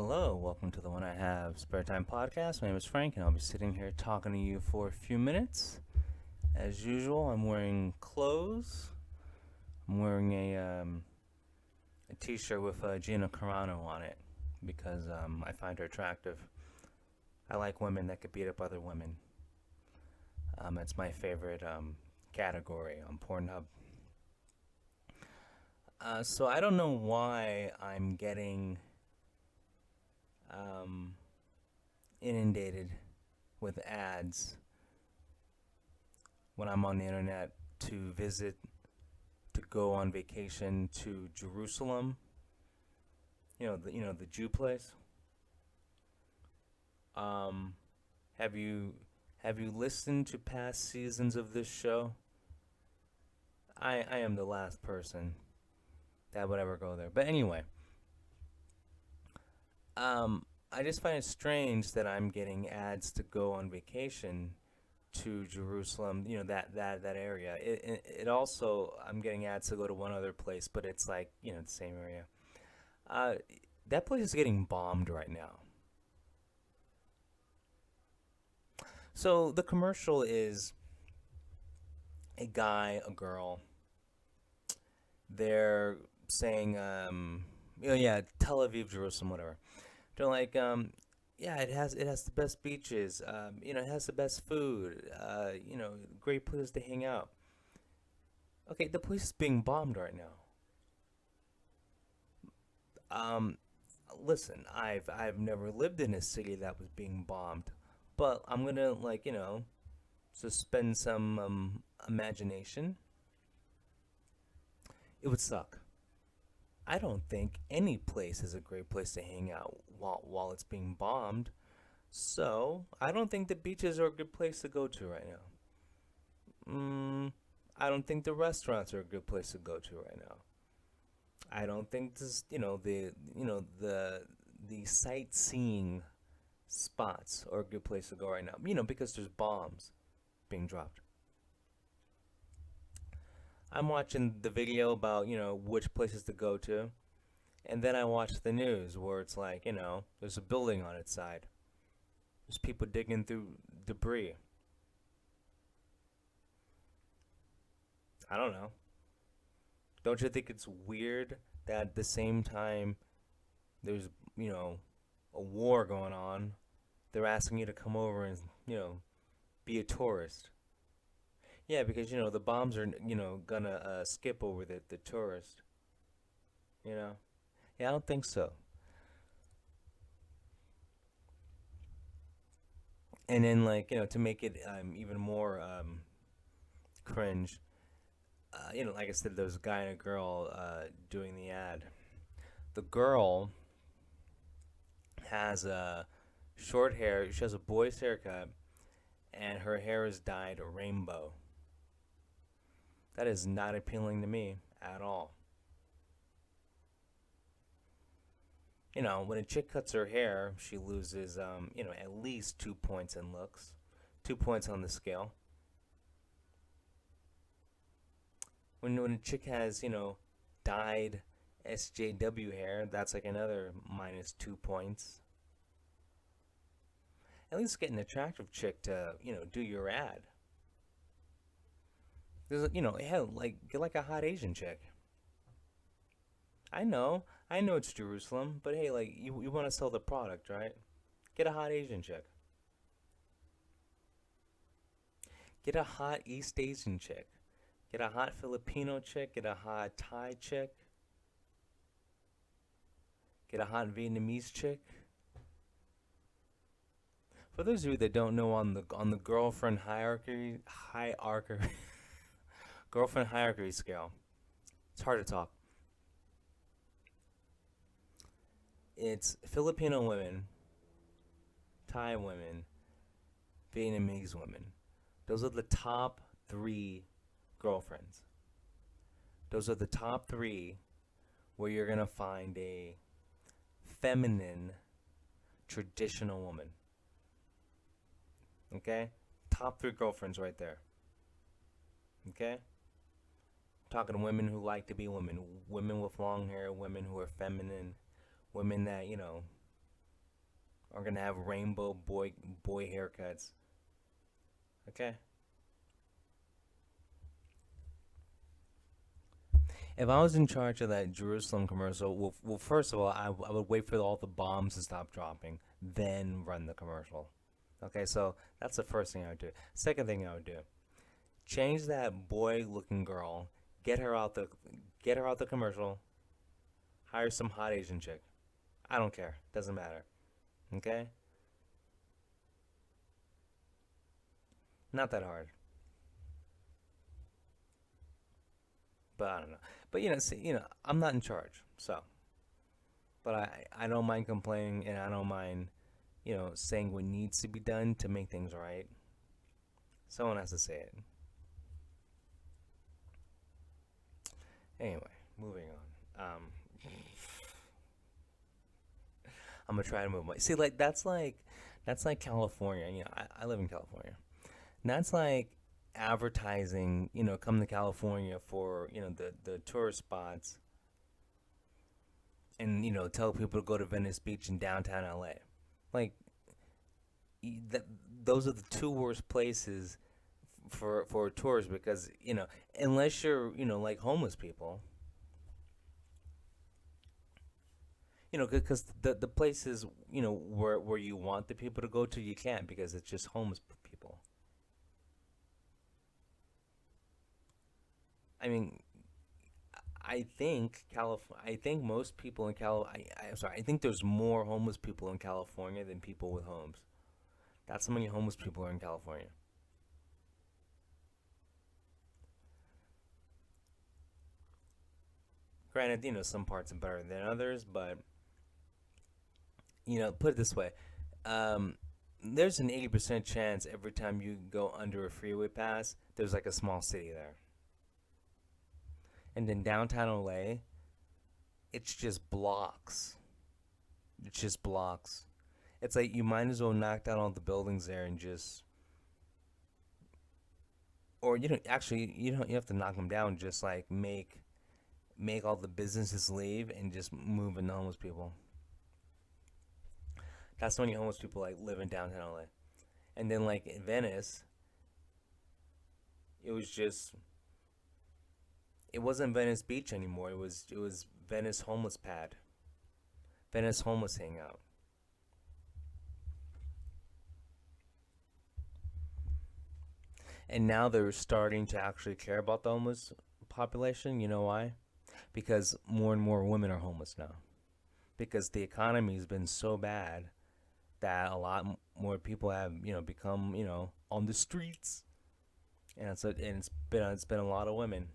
Hello, welcome to the One I Have Spare Time podcast. My name is Frank, and I'll be sitting here talking to you for a few minutes. As usual, I'm wearing clothes. I'm wearing a t-shirt with Gina Carano on it because I find her attractive. I like women that could beat up other women. It's my favorite category on Pornhub. So I don't know why I'm getting um, inundated with ads when I'm on the internet to visit, to go on vacation to Jerusalem. The Jew place. Um, have you have you listened to past seasons of this show? I am the last person that would ever go there. But anyway, I just find it strange that I'm getting ads to go on vacation to Jerusalem, that area. It also, I'm getting ads to go to one other place, but it's like, the same area. Uh that place is getting bombed right now. So the commercial is a guy, a girl. They're saying, yeah, Tel Aviv, Jerusalem, whatever. They're like, yeah, it has the best beaches. It has the best food. Great place to hang out. Okay, the place is being bombed right now. Um, Listen, I've never lived in a city that was being bombed, but I'm gonna suspend some imagination. It would suck. I don't think any place is a great place to hang out while it's being bombed. So I don't think the beaches are a good place to go to right now. I don't think the restaurants are a good place to go to right now. I don't think the sightseeing spots are a good place to go right now. Because there's bombs being dropped. I'm watching the video about which places to go to, and then I watch the news where it's like there's a building on its side. There's people digging through debris. I don't know. Don't you think it's weird that at the same time there's a war going on, they're asking you to come over and be a tourist? Yeah, because the bombs are gonna skip over the tourist. You know. Yeah, I don't think so. And then to make it even more cringe, like I said, there's a guy and a girl doing the ad. The girl has short hair. She has a boy's haircut, and her hair is dyed a rainbow. That is not appealing to me at all. When a chick cuts her hair, she loses, at least 2 points in looks, 2 points on the scale. When a chick has, dyed SJW hair, that's like another minus 2 points. At least get an attractive chick to, do your ad. Hell, get like a hot Asian chick. I know it's Jerusalem, but hey, like you want to sell the product, right? Get a hot Asian chick. Get a hot East Asian chick. Get a hot Filipino chick. Get a hot Thai chick. Get a hot Vietnamese chick. For those of you that don't know, on the girlfriend hierarchy girlfriend hierarchy scale, it's hard to talk. It's Filipino women, Thai women, Vietnamese women. Those are the top three girlfriends. Those are the top three where you're gonna find a feminine, traditional woman. Okay? Top three girlfriends right there. Okay? Talking to women who like to be women, women with long hair, women who are feminine, women that, are gonna have rainbow boy haircuts. Okay. If I was in charge of that Jerusalem commercial, well, first of all, I would wait for all the bombs to stop dropping, then run the commercial. Okay, so that's the first thing I would do. Second thing I would do: change that boy-looking girl, get her out the, get her out the commercial, hire some hot Asian chick. I don't care. Doesn't matter. Okay, not that hard. But I don't know. But see, I'm not in charge, so. But I don't mind complaining, and I don't mind, saying what needs to be done to make things right. Someone has to say it. Anyway, moving on. I'm gonna try to move my. See, like that's like California. I live in California. And that's like advertising. Come to California for the tourist spots, and tell people to go to Venice Beach in downtown LA. Like that, those are the two worst places for tourists because unless you're like homeless people, because the places where you want the people to go to, you can't because it's just homeless people. I mean, I think I think most people in I'm sorry. I think there's more homeless people in California than people with homes. That's how many homeless people are in California. Granted, some parts are better than others, but put it this way: um, there's an 80% chance every time you go under a freeway pass, there's like a small city there. And in downtown LA, it's just blocks. It's just blocks. It's like you might as well knock down all the buildings there and just, or you have to knock them down. Just like make all the businesses leave and just move in the homeless people. That's how many homeless people like live in downtown LA. And then like in Venice, it was just it wasn't Venice Beach anymore. It was Venice homeless pad, Venice homeless hangout. And now they're starting to actually care about the homeless population. You know why? Because more and more women are homeless now. Because the economy has been so bad that a lot more people have become on the streets, and it's been a lot of women.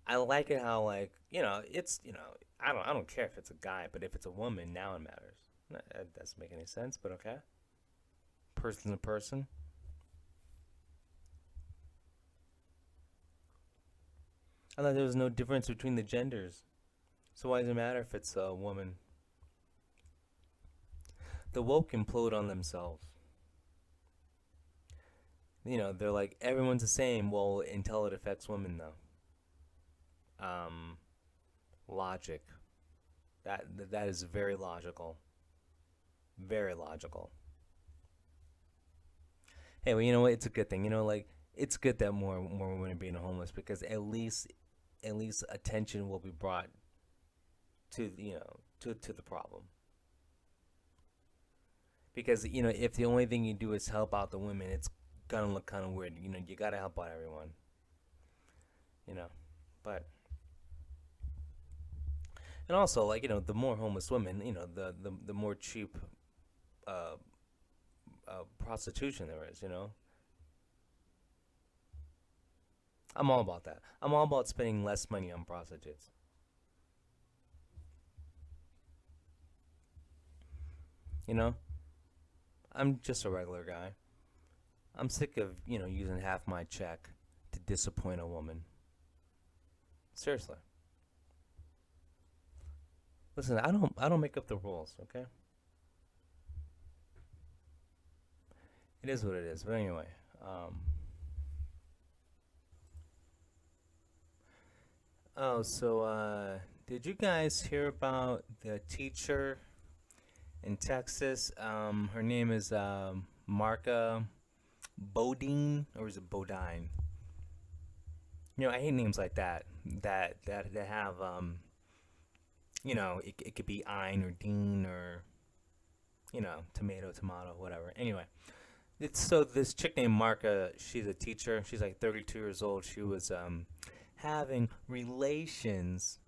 I like it how like it's I don't care if it's a guy, but if it's a woman, now it matters. That doesn't make any sense, but okay. Person to person. I thought there was no difference between the genders. So why does it matter if it's a woman? The woke implode on themselves. They're like everyone's the same. Well, until it affects women, though. Um, Logic. That is very logical. Very logical. Hey, well, you know what? It's a good thing. Like it's good that more women are being homeless because at least attention will be brought to to the problem. Because if the only thing you do is help out the women, it's gonna look kind of weird. You gotta help out everyone. You know, but and also like the more homeless women, the more cheap uh, prostitution there is. I'm all about that. I'm all about spending less money on prostitutes. You know, I'm just a regular guy. I'm sick of using half my check to disappoint a woman. Seriously. Listen, I don't make up the rules. Okay, it is what it is. But anyway, oh, so did you guys hear about the teacher in Texas. Her name is Marka Bodine, or is it Bodine? I hate names like that. That have it could be Ein or Dean or tomato, tomato, whatever. Anyway, it's so this chick named Marka. She's a teacher. She's like 32 years old. She was having relations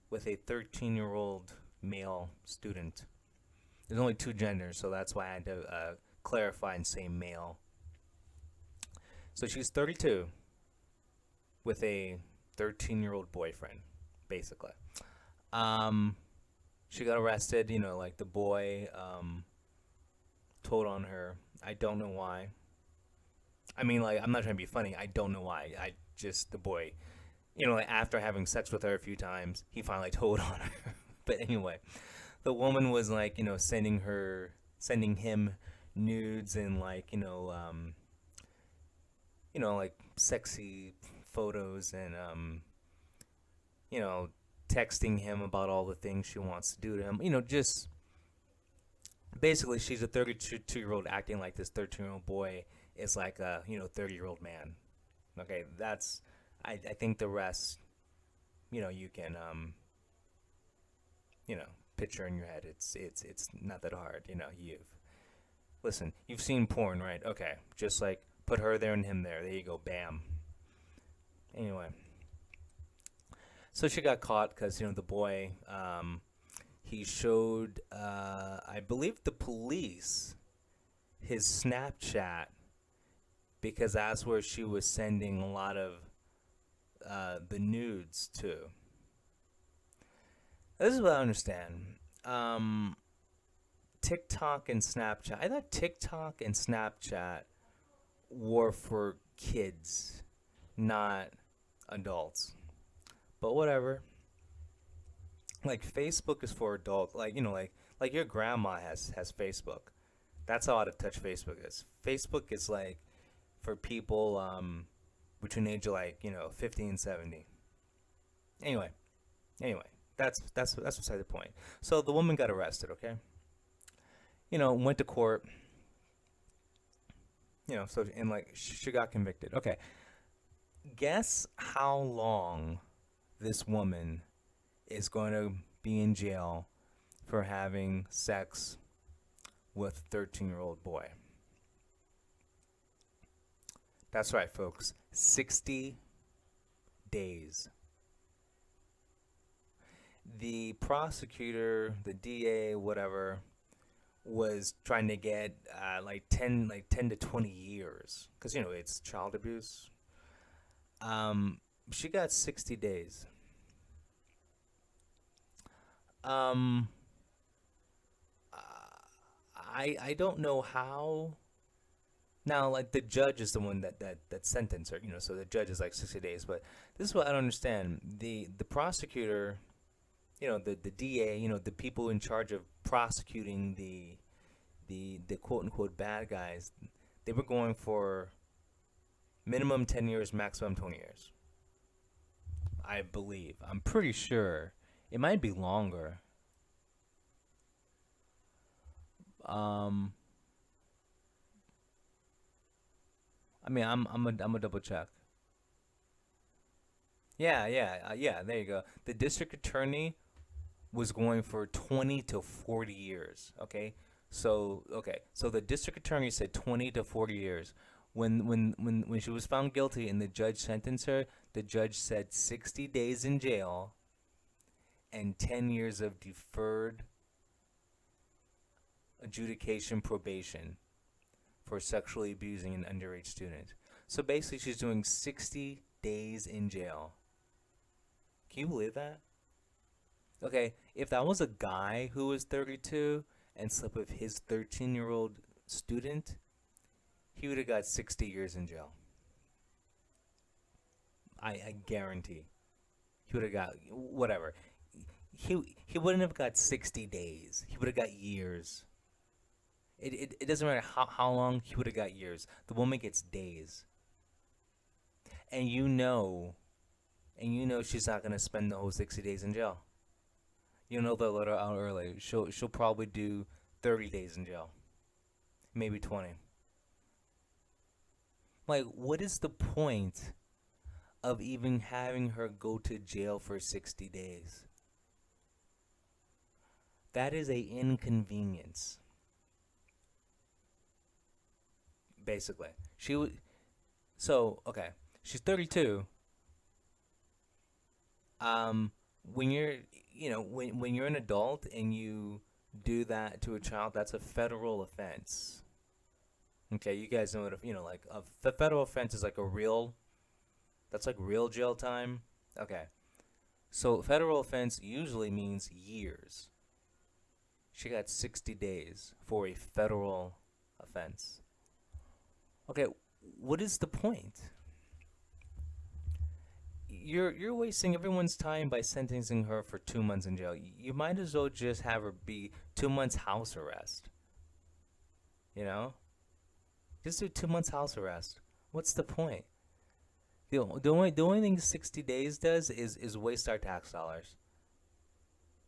with a 13-year-old male student. There's only two genders, so that's why I had to clarify and say male. So she's 32 with a 13-year-old boyfriend, basically. Um, she got arrested. Like the boy told on her. I don't know why. I mean, like, I'm not trying to be funny. I don't know why. I just the boy. Like after having sex with her a few times, he finally told on her. But anyway, the woman was like, sending him nudes and like, like sexy photos and you know, texting him about all the things she wants to do to him. Just basically, she's a 32-year-old acting like this 13-year-old boy is like a 30-year-old man. Okay, that's I think the rest, you can picture in your head. It's not that hard. You've seen porn, right? Okay, just like put her there and him there. There you go. Bam. Anyway, so she got caught because the boy he showed I believe the police his Snapchat because that's where she was sending a lot of the nudes to. This is what I understand. TikTok and Snapchat. I thought TikTok and Snapchat were for kids, not adults. But whatever. Like Facebook is for adults. Like your grandma has Facebook. That's how out of touch Facebook is. Facebook is like for people between the age of 50 and 70. Anyway, anyway, that's beside the point. So the woman got arrested. Okay, went to court. So and like she got convicted. Okay, guess how long this woman is going to be in jail for having sex with a 13-year-old boy. That's right, folks. 60 days. The prosecutor, the DA, whatever, was trying to get 10 to 20 years because it's child abuse. She got 60 days. Um, I don't know how. Now, like the judge is the one that sentenced her, so the judge is like 60 days. But this is what I don't understand. The prosecutor, the DA, the people in charge of prosecuting the quote unquote bad guys, they were going for minimum 10 years, maximum 20 years. I believe. I'm pretty sure. It might be longer. Um, I mean, I'm a double check. Yeah. There you go. The district attorney was going for 20 to 40 years. So the district attorney said 20 to 40 years. When she was found guilty and the judge sentenced her, the judge said 60 days in jail and 10 years of deferred adjudication probation for sexually abusing an underage student. So basically, she's doing 60 days in jail. Can you believe that? Okay, if that was a guy who was 32 and slept with his 13-year-old student, he would have got 60 years in jail. I guarantee. He would have got whatever. He wouldn't have got 60 days. He would have got years. It doesn't matter how long, he would have got years. The woman gets days. And she's not gonna spend the whole 60 days in jail. They'll let her out early. She'll probably do 30 days in jail, maybe 20. Like, what is the point of even having her go to jail for 60 days? That is a inconvenience. Basically, she was so okay. She's 32. Um, when you're, when you're an adult and you do that to a child, that's a federal offense. Okay, you guys know what like the federal offense is like that's like real jail time. Okay, so federal offense usually means years. She got 60 days for a federal offense. Okay, what is the point? You're wasting everyone's time by sentencing her for 2 months in jail. You might as well just have her be 2 months house arrest. You know, just do 2 months house arrest. What's the point? The only thing 60 days does is waste our tax dollars.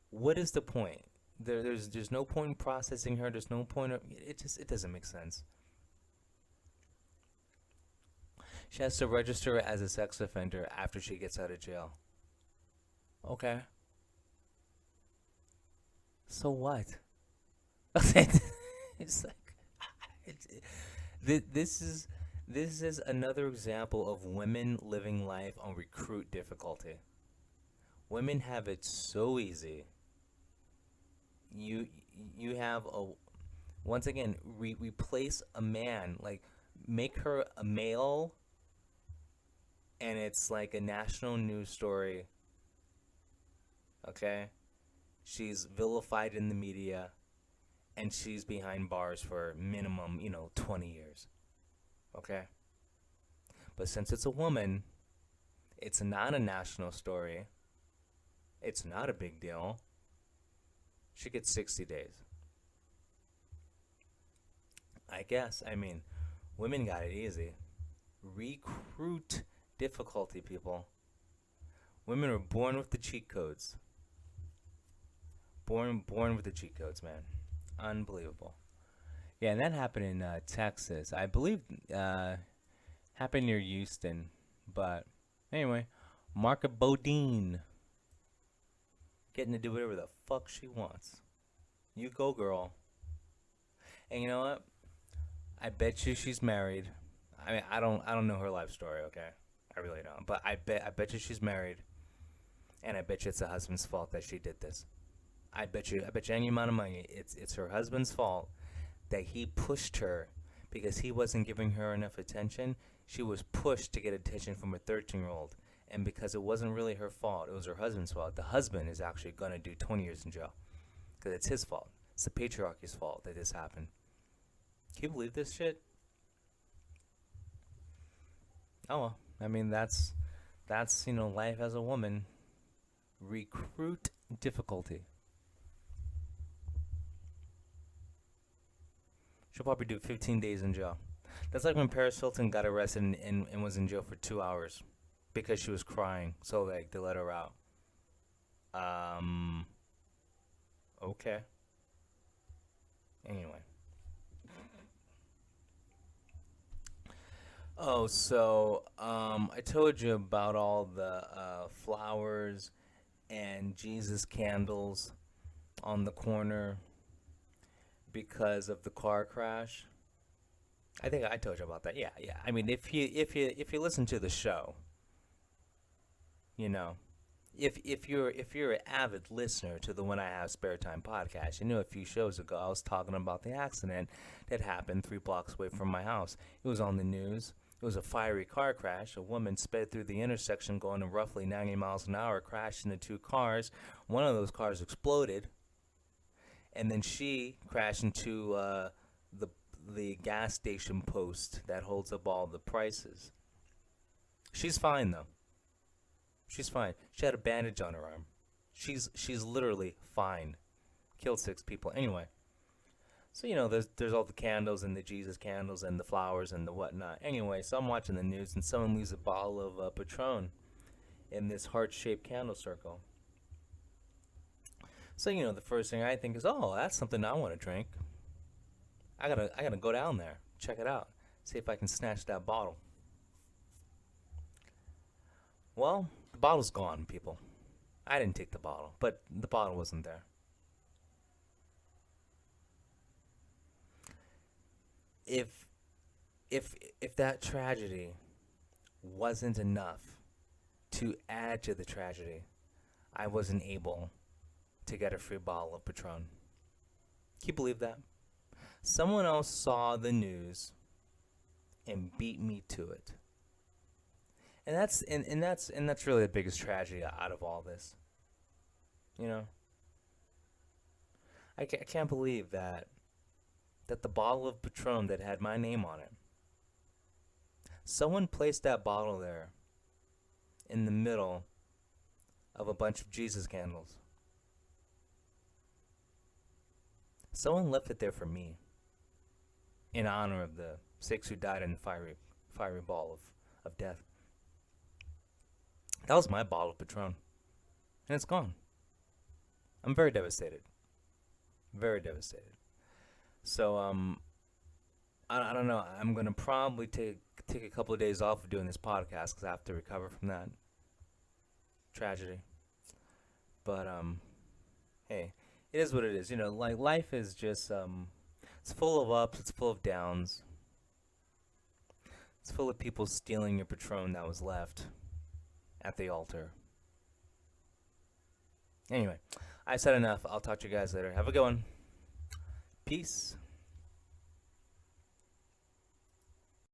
What is the point? There's no point in processing her. There's no point. It doesn't make sense. She has to register as a sex offender after she gets out of jail. Okay. So what? It's like it's, this is another example of women living life on recruit difficulty. Women have it so easy. You you have a once again replace a man, like make her a male, and it's like a national news story. Okay, she's vilified in the media, and she's behind bars for minimum 20 years. Okay, but since it's a woman, it's not a national story. It's not a big deal. She gets 60 days. I guess. I mean, women got it easy. Recruit difficulty, people. Women are born with the cheat codes. Born with the cheat codes, man. Unbelievable. Yeah, and that happened in Texas. I believe happened near Houston. But anyway, Marka Bodine getting to do whatever the fuck she wants. You go, girl. And you know what? I bet you she's married. I mean, I don't know her life story. Okay, I really don't. But I bet you she's married, and I bet you it's the husband's fault that she did this. I bet you any amount of money, it's her husband's fault that he pushed her because he wasn't giving her enough attention. She was pushed to get attention from a 13-year-old, and because it wasn't really her fault, it was her husband's fault. The husband is actually gonna do 20 years in jail because it's his fault. It's the patriarchy's fault that this happened. Can you believe this shit? Oh well. I mean, that's life as a woman. Recruit difficulty. She'll probably do 15 days in jail. That's like when Paris Hilton got arrested and was in jail for 2 hours because she was crying. So like they let her out. Um. Okay. Anyway. Oh, so I told you about all the flowers and Jesus candles on the corner because of the car crash. I think I told you about that. Yeah, yeah. I mean, if you listen to the show, you know, if you're an avid listener to the When I Have Spare Time podcast, you know a few shows ago I was talking about the accident that happened 3 blocks away from my house. It was on the news. It was a fiery car crash. A woman sped through the intersection going at roughly 90 miles an hour, crashed into two cars. One of those cars exploded, and then she crashed into the the gas station post that holds up all the prices. She's fine though. She's fine. She had a bandage on her arm. She's literally fine. Killed 6 people. Anyway, so there's all the candles and the Jesus candles and the flowers and the whatnot. Anyway, so I'm watching the news and someone leaves a bottle of Patron in this heart-shaped candle circle. So the first thing I think is, oh, that's something I want to drink. I gotta go down there, check it out, see if I can snatch that bottle. Well, the bottle's gone, people. I didn't take the bottle, but the bottle wasn't there. If if that tragedy wasn't enough to add to the tragedy, I wasn't able to get a free bottle of Patron. Can you believe that? Someone else saw the news and beat me to it. And that's really the biggest tragedy out of all this. You know, I can't believe that the bottle of Patron that had my name on it, someone placed that bottle there in the middle of a bunch of Jesus candles. Someone left it there for me in honor of the 6 who died in the fiery ball of death. That was my bottle of Patron, and it's gone. I'm very devastated. Very devastated. So I don't know. I'm gonna probably take a couple of days off of doing this podcast because I have to recover from that tragedy. But hey, it is what it is. Like life is just it's full of ups, it's full of downs, it's full of people stealing your Patron that was left at the altar. Anyway, I said enough. I'll talk to you guys later. Have a good one. Peace.